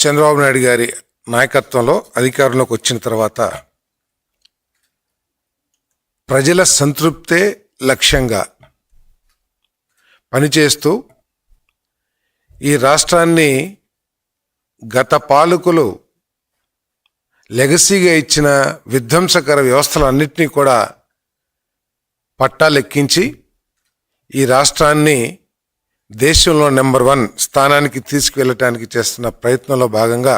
చంద్రబాబు నాయుడు గారి నాయకత్వంలో అధికారంలోకి వచ్చిన తర్వాత ప్రజల సంతృప్తే లక్ష్యంగా పనిచేస్తూ ఈ రాష్ట్రాన్ని గత పాలకులు లెగసీగా ఇచ్చిన విధ్వంసకర వ్యవస్థలన్నింటినీ కూడా పట్టాలెక్కించి ఈ రాష్ట్రాన్ని దేశంలో నెంబర్ 1 స్థానానికి తీసుకువెళ్ళటానికి చేస్తున్న ప్రయత్నంలో భాగంగా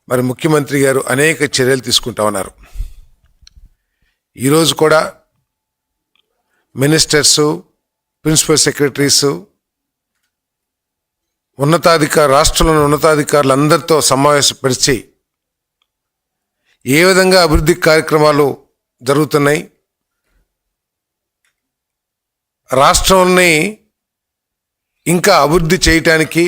మరి ముఖ్యమంత్రి గారు అనేక చర్యలు తీసుకుంటా ఉన్నారు. ఈరోజు కూడా మినిస్టర్సు, ప్రిన్సిపల్ సెక్రటరీసు, రాష్ట్రంలోని ఉన్నతాధికారులందరితో సమావేశపరిచి ఏ విధంగా అభివృద్ధి కార్యక్రమాలు జరుగుతున్నాయి, రాష్ట్రాన్ని ఇంకా అభివృద్ధి చేయటానికి,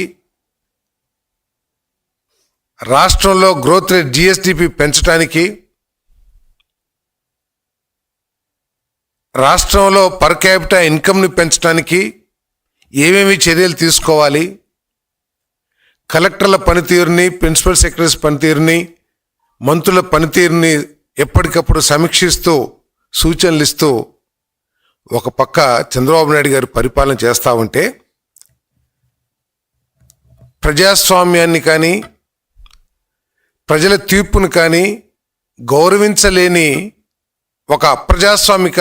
రాష్ట్రంలో గ్రోత్ రేట్ జిఎస్డిపి పెంచడానికి, రాష్ట్రంలో పర్ క్యాపిటా ఇన్కమ్ని పెంచడానికి ఏమేమి చర్యలు తీసుకోవాలి, కలెక్టర్ల పనితీరుని, ప్రిన్సిపల్ సెక్రటరీస్ పనితీరుని, మంత్రుల పనితీరుని ఎప్పటికప్పుడు సమీక్షిస్తూ సూచనలు ఇస్తూ ఒక పక్క చంద్రబాబు నాయుడు గారు పరిపాలన చేస్తూ ఉంటే ప్రజాస్వామ్యాన్ని కానీ ప్రజల తీర్పును కానీ గౌరవించలేని ఒక అప్రజాస్వామిక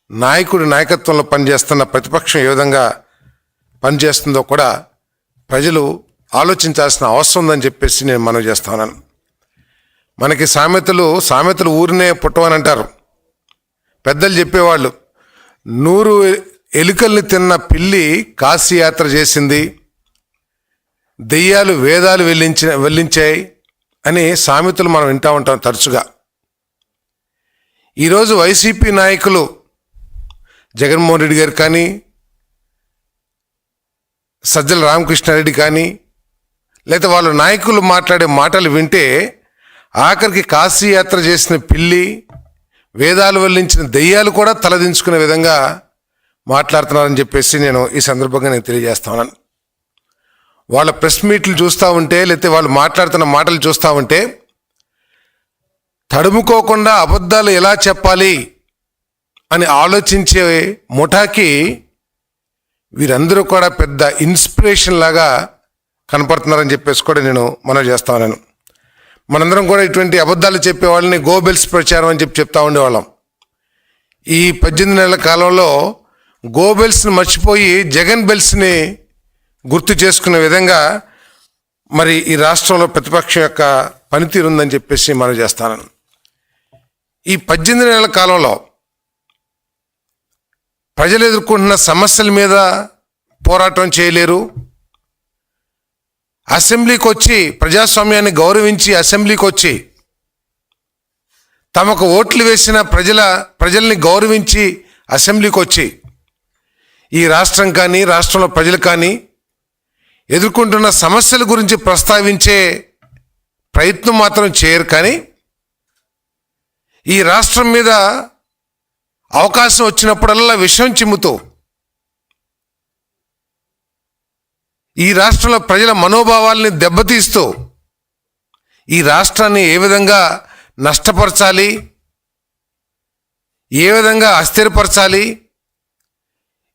నాయకుడి నాయకత్వంలో పనిచేస్తున్న ప్రతిపక్షం ఏ విధంగా పనిచేస్తుందో కూడా ప్రజలు ఆలోచించాల్సిన అవసరం ఉందని చెప్పేసి నేను మనవి చేస్తున్నాను. మనకి సామెతలు ఊరినే పుట్టవని అంటారు. పెద్దలు చెప్పేవాళ్ళు, 100 ఎలుకల్ని తిన్న పిల్లి కాశీయాత్ర చేసింది, దెయ్యాలు వేదాలు వెల్లించాయి అని సామెతలు మనం వింటూ ఉంటాం తరచుగా. ఈరోజు వైసీపీ నాయకులు జగన్మోహన్ రెడ్డి గారు కానీ, సజ్జల రామకృష్ణారెడ్డి కానీ, లేదా వాళ్ళ నాయకులు మాట్లాడే మాటలు వింటే ఆఖరికి కాశీయాత్ర చేసిన పిల్లి, వేదాలు వెల్లించిన దెయ్యాలు కూడా తలదించుకునే విధంగా మాట్లాడుతున్నారని చెప్పేసి నేను ఈ సందర్భంగా తెలియజేస్తా ఉన్నాను. వాళ్ళ ప్రెస్ మీట్లు చూస్తూ ఉంటే, లేకపోతే వాళ్ళు మాట్లాడుతున్న మాటలు చూస్తూ ఉంటే తడుముకోకుండా అబద్ధాలు ఎలా చెప్పాలి అని ఆలోచించే ముఠాకి వీరందరూ కూడా పెద్ద ఇన్స్పిరేషన్ లాగా కనపడుతున్నారని చెప్పేసి కూడా నేను మనవి చేస్తా ఉన్నాను. మనందరం కూడా ఇటువంటి అబద్ధాలు చెప్పే వాళ్ళని గోబెల్స్ ప్రచారం అని చెప్తా ఉండేవాళ్ళం. ఈ 18 నెలల కాలంలో గోబెల్స్ని మర్చిపోయి జగన్ బెల్స్ని గుర్తు చేసుకునే విధంగా మరి ఈ రాష్ట్రంలో ప్రతిపక్షం యొక్క పనితీరు ఉందని చెప్పేసి మనవి చేస్తాను. ఈ 18 నెలల కాలంలో ప్రజలు ఎదుర్కొంటున్న సమస్యల మీద పోరాటం చేయలేరు. అసెంబ్లీకి వచ్చి ప్రజాస్వామ్యాన్ని గౌరవించి అసెంబ్లీకి వచ్చి తమకు ఓట్లు వేసిన ప్రజల్ని గౌరవించి అసెంబ్లీకి వచ్చి ఈ రాష్ట్రం కానీ రాష్ట్రంలో ప్రజలు కానీ ఎదుర్కొంటున్న సమస్యల గురించి ప్రస్తావించే ప్రయత్నం మాత్రం చేయరు. కానీ ఈ రాష్ట్రం మీద అవకాశం వచ్చినప్పుడల్లా విషం చిమ్ముతూ ఈ రాష్ట్రంలో ప్రజల మనోభావాల్ని దెబ్బతీస్తూ ఈ రాష్ట్రాన్ని ఏ విధంగా నష్టపరచాలి, ఏ విధంగా అస్థిరపరచాలి,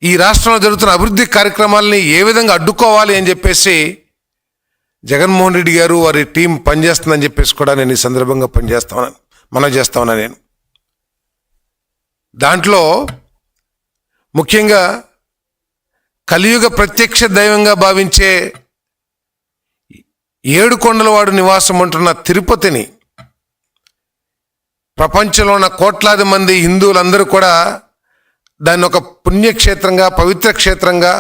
ఈ రాష్ట్రంలో జరుగుతున్న అభివృద్ధి కార్యక్రమాలని ఏ విధంగా అడ్డుకోవాలి అని చెప్పేసి జగన్మోహన్ రెడ్డి గారు వారి టీం పనిచేస్తుందని చెప్పేసి కూడా నేను ఈ సందర్భంగా మనవి చేస్తా ఉన్నాను. నేను దాంట్లో ముఖ్యంగా కలియుగ ప్రత్యక్ష దైవంగా భావించే 7 కొండలవాడు నివాసం ఉంటున్న తిరుపతిని ప్రపంచంలో ఉన్న కోట్లాది మంది హిందువులందరూ కూడా దాన్ని ఒక పుణ్యక్షేత్రంగా, పవిత్ర క్షేత్రంగా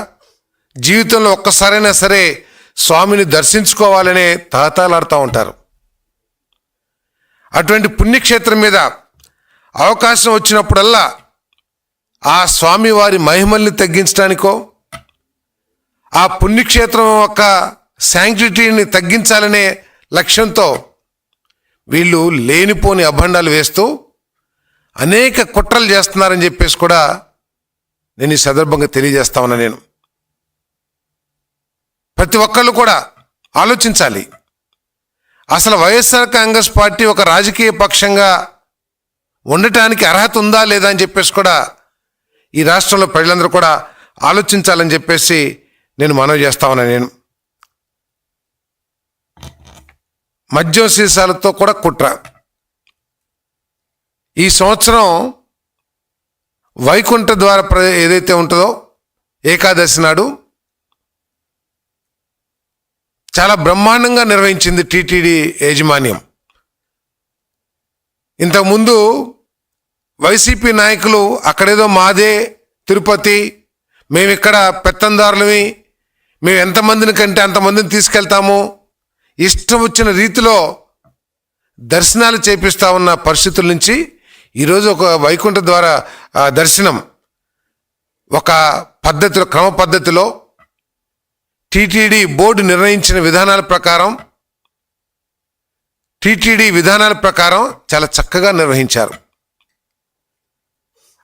జీవితంలో ఒక్కసారైనా సరే స్వామిని దర్శించుకోవాలనే తహతాలాడుతూ ఉంటారు. అటువంటి పుణ్యక్షేత్రం మీద అవకాశం వచ్చినప్పుడల్లా ఆ స్వామివారి మహిమల్ని తగ్గించడానికో, ఆ పుణ్యక్షేత్రం యొక్క శాంక్టిటీని తగ్గించాలనే లక్ష్యంతో వీళ్ళు లేనిపోని అభండాలు వేస్తూ అనేక కుట్రలు చేస్తున్నారని చెప్పేసి కూడా నేను ఈ సందర్భంగా తెలియజేస్తా ఉన్నా. నేను ప్రతి ఒక్కళ్ళు కూడా ఆలోచించాలి. అసలు వైఎస్ఆర్ కాంగ్రెస్ పార్టీ ఒక రాజకీయ పక్షంగా ఉండటానికి అర్హత ఉందా లేదా అని చెప్పేసి కూడా ఈ రాష్ట్రంలో ప్రజలందరూ కూడా ఆలోచించాలని చెప్పేసి నేను మనవి చేస్తా ఉన్నాను. నేను మద్యం సీసాలతో కూడా కుట్ర. ఈ సంవత్సరం వైకుంఠ ద్వార ఏదైతే ఉంటుందో ఏకాదశి నాడు చాలా బ్రహ్మాండంగా నిర్వహించింది టీటీడీ యాజమాన్యం. ఇంతకుముందు వైసీపీ నాయకులు అక్కడేదో మాదే తిరుపతి, మేమిక్కడ పెత్తందారులమి, మేము ఎంతమందిని కంటే అంతమందిని తీసుకెళ్తాము, ఇష్టం వచ్చిన రీతిలో దర్శనాలు చేపిస్తూ ఉన్న పరిస్థితుల నుంచి ఈరోజు ఒక వైకుంఠ ద్వారా దర్శనం ఒక పద్ధతిలో, క్రమ పద్ధతిలో టీటీడీ బోర్డు నిర్ణయించిన విధానాల ప్రకారం చాలా చక్కగా నిర్వహించారు.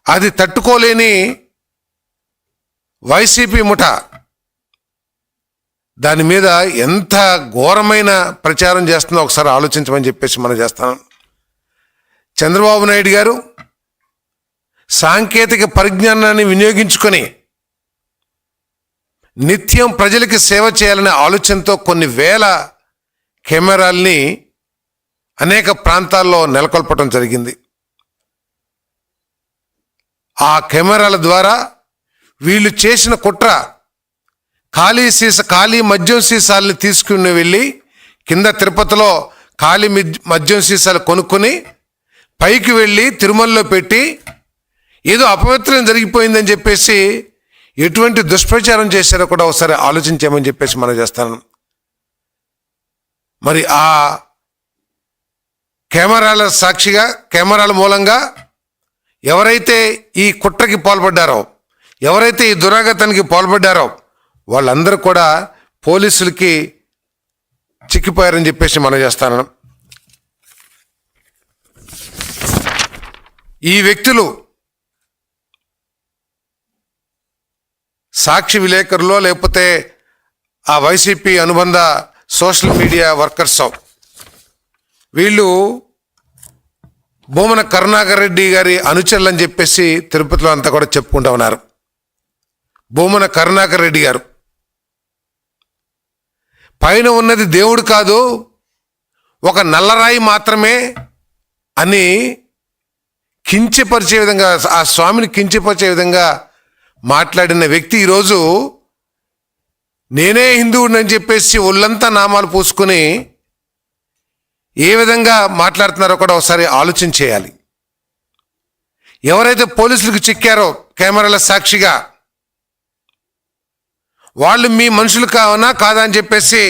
అది తట్టుకోలేని వైసీపీ ముఠా దాని మీద ఎంత ఘోరమైన ప్రచారం చేస్తుందో ఒకసారి ఆలోచించమని చెప్పేసి మనం చేస్తాను. చంద్రబాబు నాయుడు గారు సాంకేతిక పరిజ్ఞానాన్ని వినియోగించుకొని నిత్యం ప్రజలకి సేవ చేయాలనే ఆలోచనతో కొన్ని వేల కెమెరాల్ని అనేక ప్రాంతాల్లో నెలకొల్పడం జరిగింది. ఆ కెమెరాల ద్వారా వీళ్ళు చేసిన కుట్ర ఖాళీ మద్యం సీసాలని తీసుకుని వెళ్ళి కింద తిరుపతిలో ఖాళీ మద్యం సీసాలు కొనుక్కొని పైకి వెళ్ళి తిరుమలలో పెట్టి ఏదో అపవిత్రం జరిగిపోయిందని చెప్పేసి ఎటువంటి దుష్ప్రచారం చేశారో కూడా ఒకసారి ఆలోచించామని చెప్పేసి మనం చేస్తాను. మరి ఆ కెమెరాల సాక్షిగా, కెమెరాల మూలంగా ఎవరైతే ఈ కుట్రకి పాల్పడ్డారో, ఎవరైతే ఈ దురాగతానికి పాల్పడ్డారో వాళ్ళందరూ కూడా పోలీసులకి చిక్కిపోయారని చెప్పేసి మనం చేస్తాను. ఈ వ్యక్తులు సాక్షి విలేకరులో లేకపోతే ఆ వైసీపీ అనుబంధ సోషల్ మీడియా వర్కర్స్, వీళ్ళు భూమన కరుణాకర్ రెడ్డి గారి అనుచరులు అని చెప్పేసి తిరుపతిలో అంతా కూడా చెప్పుకుంటూ ఉన్నారు. భూమన కరుణాకర్ రెడ్డి గారు పైన ఉన్నది దేవుడు కాదు, ఒక నల్లరాయి మాత్రమే అని కించపరిచే విధంగా, ఆ స్వామిని కించపరిచే విధంగా మాట్లాడిన వ్యక్తి ఈరోజు నేనే హిందువుని అని చెప్పేసి ఒళ్ళంతా నామాలు పూసుకుని ఏ విధంగా మాట్లాడుతున్నారో కూడా ఒకసారి ఆలోచన చేయాలి. ఎవరైతే పోలీసులకు చిక్కారో కెమెరాల సాక్షిగా, వాళ్ళు మీ మనుషులు కాదా అని చెప్పేసి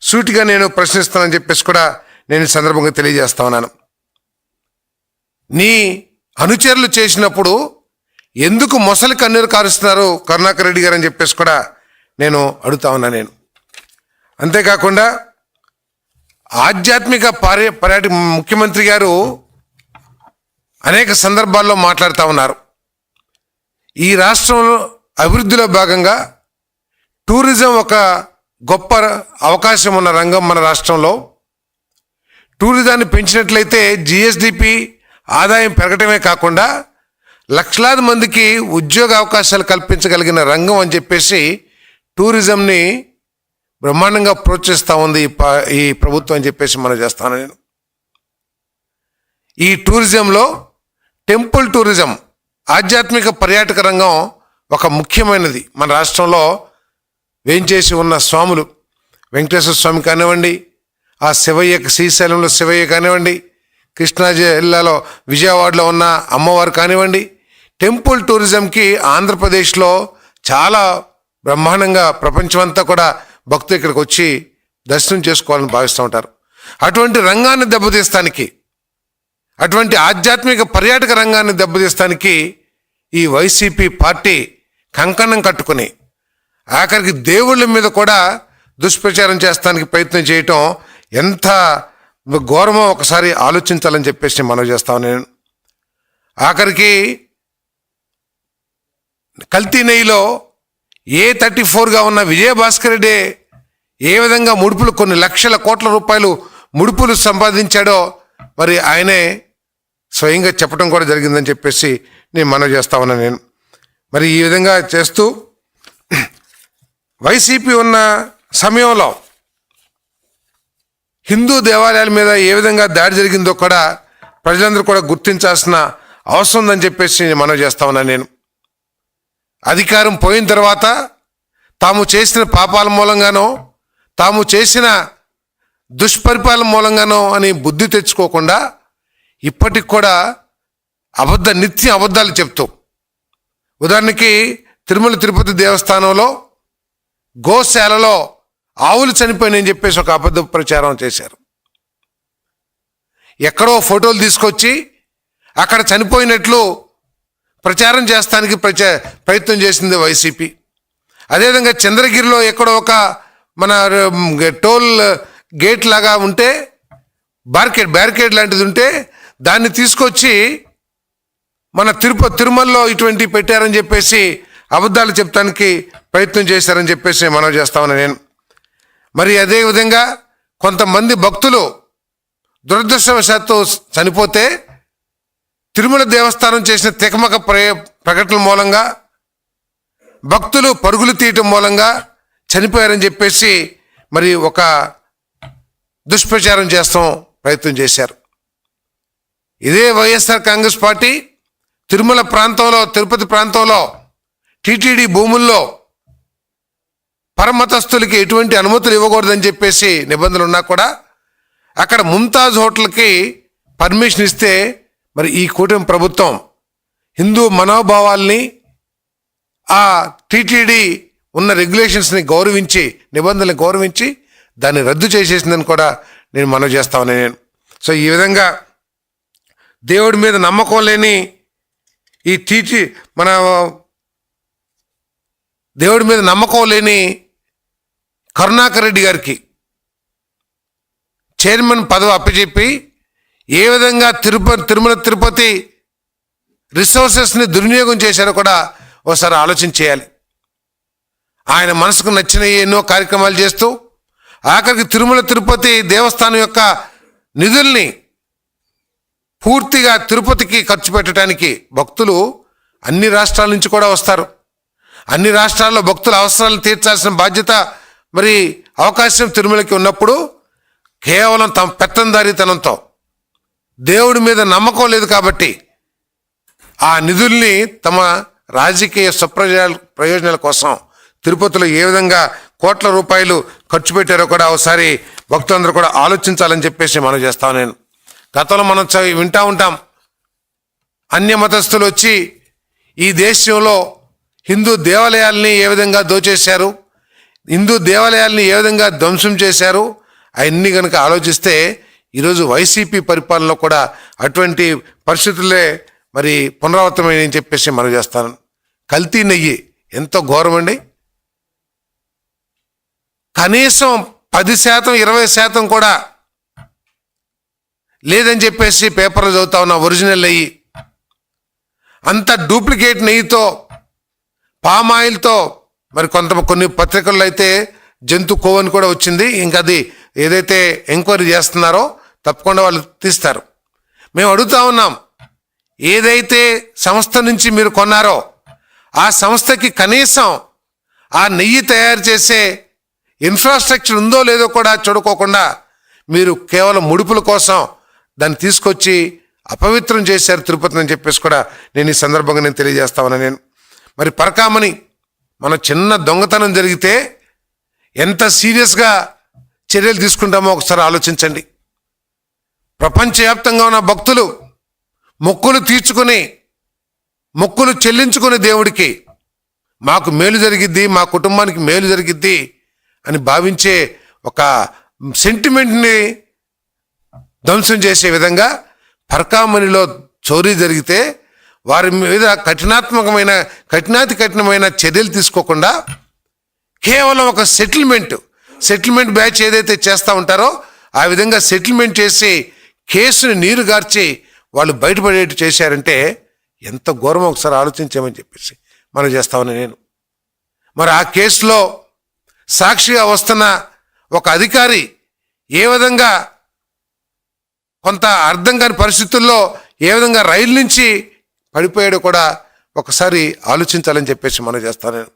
సూటిగా నేను ప్రశ్నిస్తానని చెప్పేసి కూడా నేను ఈ సందర్భంగా తెలియజేస్తా ఉన్నాను. నీ అనుచరులు చేసినప్పుడు ఎందుకు మొసలి కన్నీరు కారుస్తున్నారు కరుణాకర్ రెడ్డి గారు అని చెప్పేసి కూడా నేను అడుగుతా ఉన్నా. నేను అంతేకాకుండా ఆధ్యాత్మిక పర్యాటక ముఖ్యమంత్రి గారు అనేక సందర్భాల్లో మాట్లాడుతూ ఉన్నారు. ఈ రాష్ట్రంలో అభివృద్ధిలో భాగంగా టూరిజం ఒక గొప్ప అవకాశం ఉన్న రంగం మన రాష్ట్రంలో. టూరిజాన్ని పెంచినట్లయితే జిఎస్డిపి ఆదాయం పెరగటమే కాకుండా లక్షలాది మందికి ఉద్యోగ అవకాశాలు కల్పించగలిగిన రంగం అని చెప్పేసి టూరిజంని బ్రహ్మాండంగా ప్రోత్సహిస్తూ ఉంది ఈ ప్రభుత్వం అని చెప్పేసి మనం చేస్తాను. నేను ఈ టూరిజంలో టెంపుల్ టూరిజం, ఆధ్యాత్మిక పర్యాటక రంగం ఒక ముఖ్యమైనది. మన రాష్ట్రంలో వేంచేసి ఉన్న స్వాములు, వెంకటేశ్వర స్వామి కానివ్వండి, ఆ శ్రీశైలంలో శివయ్య కానివ్వండి, కృష్ణా జిల్లాలో విజయవాడలో ఉన్న అమ్మవారు కానివ్వండి, టెంపుల్ టూరిజంకి ఆంధ్రప్రదేశ్లో చాలా బ్రహ్మాండంగా ప్రపంచమంతా కూడా భక్తులు ఇక్కడికి వచ్చి దర్శనం చేసుకోవాలని భావిస్తూ ఉంటారు. అటువంటి రంగాన్ని దెబ్బతీస్తానికి, అటువంటి ఆధ్యాత్మిక పర్యాటక రంగాన్ని దెబ్బతీస్తానికి ఈ వైసీపీ పార్టీ కంకణం కట్టుకుని ఆఖరికి దేవుళ్ళ మీద కూడా దుష్ప్రచారం చేస్తానికి ప్రయత్నం చేయటం ఎంత ఘోరమో ఒకసారి ఆలోచించాలని చెప్పేసి మనం చేస్తాను. నేను ఆఖరికి కల్తీ నెయ్యిలో A34గా ఉన్న విజయభాస్కర్ రెడ్డి ఏ విధంగా ముడుపులు కొన్ని లక్షల కోట్ల రూపాయలు ముడుపులు సంపాదించాడో మరి ఆయనే స్వయంగా చెప్పడం కూడా జరిగిందని చెప్పేసి నేను మనవి చేస్తా ఉన్నాను. నేను మరి ఈ విధంగా చేస్తూ వైసీపీ ఉన్న సమయంలో హిందూ దేవాలయాల మీద ఏ విధంగా దాడి జరిగిందో కూడా ప్రజలందరూ కూడా గుర్తించాల్సిన అవసరం ఉందని చెప్పేసి నేను మనవి చేస్తా ఉన్నాను. నేను అధికారం పోయిన తర్వాత తాము చేసిన పాపాల మూలంగానో తాము చేసిన దుష్పరిపాలన మూలంగానో అని బుద్ధి తెచ్చుకోకుండా ఇప్పటికి కూడా నిత్య అబద్ధాలు చెప్తూ, ఉదాహరణకి తిరుమల తిరుపతి దేవస్థానంలో గోశాలలో ఆవులు చనిపోయినాయని చెప్పేసి ఒక అబద్ధ ప్రచారం చేశారు. ఎక్కడో ఫోటోలు తీసుకొచ్చి అక్కడ చనిపోయినట్లు ప్రచారం చేస్తానికి ప్రయత్నం చేసింది వైసీపీ. అదేవిధంగా చంద్రగిరిలో ఎక్కడో ఒక మన టోల్ గేట్ లాగా ఉంటే బ్యారికేడ్ లాంటిది ఉంటే దాన్ని తీసుకొచ్చి మన తిరుమలలో ఇటువంటి పెట్టారని చెప్పేసి అబద్ధాలు చెప్తానికి ప్రయత్నం చేశారని చెప్పేసి మనం చేస్తామని నేను. మరి అదేవిధంగా కొంతమంది భక్తులు దురదృష్టవశాత్తు చనిపోతే తిరుమల దేవస్థానం చేసిన తికమక ప్రకటన మూలంగా భక్తులు పరుగులు తీయటం మూలంగా చనిపోయారని చెప్పేసి మరి ఒక దుష్ప్రచారం చేస్తాం ప్రయత్నం చేశారు. ఇదే వైఎస్ఆర్ కాంగ్రెస్ పార్టీ తిరుమల ప్రాంతంలో తిరుపతి ప్రాంతంలో టీటీడీ భూముల్లో పరమతస్తులకి ఎటువంటి అనుమతులు ఇవ్వకూడదని చెప్పేసి నిబంధనలు ఉన్నా కూడా అక్కడ ముంతాజ్ హోటల్కి పర్మిషన్ ఇస్తే మరి ఈ కూటమి ప్రభుత్వం హిందూ మనోభావాల్ని ఆ టీటీడీ ఉన్న రెగ్యులేషన్స్ని గౌరవించి నిబంధనలు గౌరవించి దాన్ని రద్దు చేసేసిందని కూడా నేను మనవి చేస్తామని నేను. సో ఈ విధంగా దేవుడి మీద నమ్మకం లేని ఈ దేవుడి మీద నమ్మకం లేని కరుణాకర్ రెడ్డి గారికి చైర్మన్ పదవి అప్పచెప్పి ఏ విధంగా తిరుమల తిరుపతి రిసోర్సెస్ని దుర్వినియోగం చేశారో కూడా ఒకసారి ఆలోచన చేయాలి. ఆయన మనసుకు నచ్చిన ఎన్నో కార్యక్రమాలు చేస్తూ ఆఖరికి తిరుమల తిరుపతి దేవస్థానం యొక్క నిధుల్ని పూర్తిగా తిరుపతికి ఖర్చు పెట్టడానికి భక్తులు అన్ని రాష్ట్రాల నుంచి కూడా వస్తారు. అన్ని రాష్ట్రాల్లో భక్తుల అవసరాలను తీర్చాల్సిన బాధ్యత మరి అవకాశం తిరుమలకి ఉన్నప్పుడు కేవలం తమ పెత్తందారీతనంతో దేవుడి మీద నమ్మకం లేదు కాబట్టి ఆ నిధుల్ని తమ రాజకీయ ప్రయోజనాల కోసం తిరుపతిలో ఏ విధంగా కోట్ల రూపాయలు ఖర్చు పెట్టారో కూడా ఒకసారి భక్తులందరూ కూడా ఆలోచించాలని చెప్పేసి మనం చేస్తాం. నేను గతంలో మనం వింటూ ఉంటాం, అన్య మతస్థులు వచ్చి ఈ దేశంలో హిందూ దేవాలయాల్ని ఏ విధంగా దోచేశారు, హిందూ దేవాలయాల్ని ఏ విధంగా ధ్వంసం చేశారు, అవన్నీ కనుక ఆలోచిస్తే ఈరోజు వైసీపీ పరిపాలనలో కూడా అటువంటి పరిస్థితులే మరి పునరావృతమైనని చెప్పేసి మనం చేస్తాను. కల్తీ నెయ్యి ఎంతో ఘోరమండి. కనీసం 10% 20% కూడా లేదని చెప్పేసి పేపర్లు చదువుతా ఉన్న ఒరిజినల్ నెయ్యి అంత డూప్లికేట్ నెయ్యితో పామాయిల్తో మరి కొన్ని పత్రికల్లో అయితే జంతు కొవ్వని కూడా వచ్చింది. ఇంకా అది ఏదైతే ఎంక్వైరీ చేస్తున్నారో తప్పకుండా వాళ్ళు తీస్తారు. మేము అడుగుతా ఉన్నాం, ఏదైతే సంస్థ నుంచి మీరు కొన్నారో ఆ సంస్థకి కనీసం ఆ నెయ్యి తయారు చేసే ఇన్ఫ్రాస్ట్రక్చర్ ఉందో లేదో కూడా చూడుకోకుండా మీరు కేవలం ముడుపుల కోసం దాన్ని తీసుకొచ్చి అపవిత్రం చేశారు తిరుపతిని అని చెప్పేసి కూడా నేను ఈ సందర్భంగా నేను తెలియజేస్తామని నేను. మరి పరకామణి మన చిన్న దొంగతనం జరిగితే ఎంత సీరియస్గా చర్యలు తీసుకుంటామో ఒకసారి ఆలోచించండి. ప్రపంచవ్యాప్తంగా ఉన్న భక్తులు మొక్కులు తీర్చుకుని మొక్కులు చెల్లించుకునే దేవుడికి మాకు మేలు జరిగిద్ది, మా కుటుంబానికి మేలు జరిగిద్ది అని భావించే ఒక సెంటిమెంట్ని ధ్వంసం చేసే విధంగా పరకామణిలో చోరీ జరిగితే వారి మీద కఠినమైన చర్యలు తీసుకోకుండా కేవలం ఒక సెటిల్మెంట్ బ్యాచ్ ఏదైతే చేస్తూ ఉంటారో ఆ విధంగా సెటిల్మెంట్ చేసి కేసుని నీరు గార్చి వాళ్ళు బయటపడేట్టు చేశారంటే ఎంత ఘోరమో ఒకసారి ఆలోచించామని చెప్పేసి మనం చేస్తామని నేను. మరి ఆ కేసులో సాక్షిగా వస్తున్న ఒక అధికారి ఏ విధంగా కొంత అర్థం కాని పరిస్థితుల్లో ఏ విధంగా రైలు నుంచి పడిపోయాడో కూడా ఒకసారి ఆలోచించాలని చెప్పేసి మనం చేస్తాను నేను.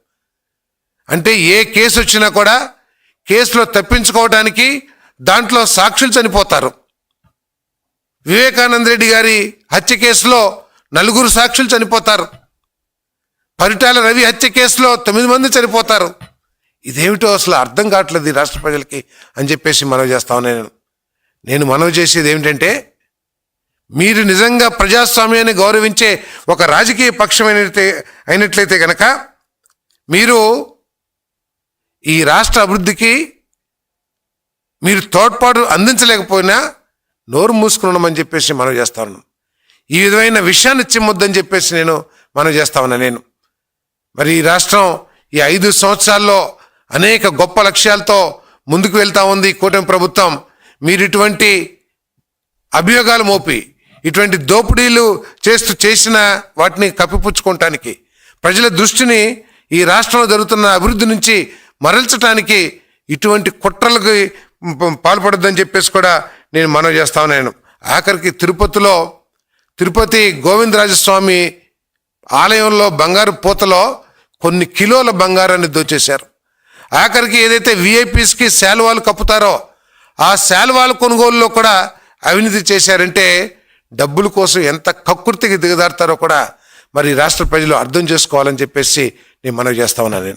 అంటే ఏ కేసు వచ్చినా కూడా కేసులో తప్పించుకోవడానికి దాంట్లో సాక్షులు చనిపోతారు. వివేకానంద రెడ్డి గారి హత్య కేసులో 4 సాక్షులు చనిపోతారు. పరిటాల రవి హత్య కేసులో 9 మంది చనిపోతారు. ఇదేమిటో అసలు అర్థం కావట్లేదు ఈ రాష్ట్ర ప్రజలకి అని చెప్పేసి మనవి చేస్తాను నేను మనవి చేసేది ఏమిటంటే, మీరు నిజంగా ప్రజాస్వామ్యాన్ని గౌరవించే ఒక రాజకీయ పక్షం అయినట్లయితే కనుక మీరు ఈ రాష్ట్ర అభివృద్ధికి మీరు తోడ్పాటు అందించలేకపోయినా నోరు మూసుకున్నామని చెప్పేసి మనం చేస్తా ఉన్నాం. ఈ విధమైన విషయాన్ని చిమ్మొద్దని చెప్పేసి నేను మనం చేస్తా ఉన్నా నేను. మరి ఈ రాష్ట్రం ఈ 5 సంవత్సరాల్లో అనేక గొప్ప లక్ష్యాలతో ముందుకు వెళ్తా ఉంది కూటమి ప్రభుత్వం. మీరు ఇటువంటి అభియోగాలు మోపి ఇటువంటి దోపిడీలు చేసిన వాటిని కప్పిపుచ్చుకోవటానికి, ప్రజల దృష్టిని ఈ రాష్ట్రంలో జరుగుతున్న అభివృద్ధి నుంచి మరల్చడానికి ఇటువంటి కుట్రలకు పాల్పడొద్దని చెప్పేసి కూడా నేను మనవి చేస్తా ఉన్నాను. ఆఖరికి తిరుపతి గోవిందరాజస్వామి ఆలయంలో బంగారు పూతలో కొన్ని కిలోల బంగారాన్ని దోచేశారు. ఆఖరికి ఏదైతే విఐపీస్కి శాలువాలు కప్పుతారో ఆ శాలువాల కొనుగోలులో కూడా అవినీతి చేశారంటే డబ్బుల కోసం ఎంత కక్కుర్తికి దిగజారుతారో కూడా మరి రాష్ట్ర ప్రజలు అర్థం చేసుకోవాలని చెప్పేసి నేను మనవి చేస్తా ఉన్నాను.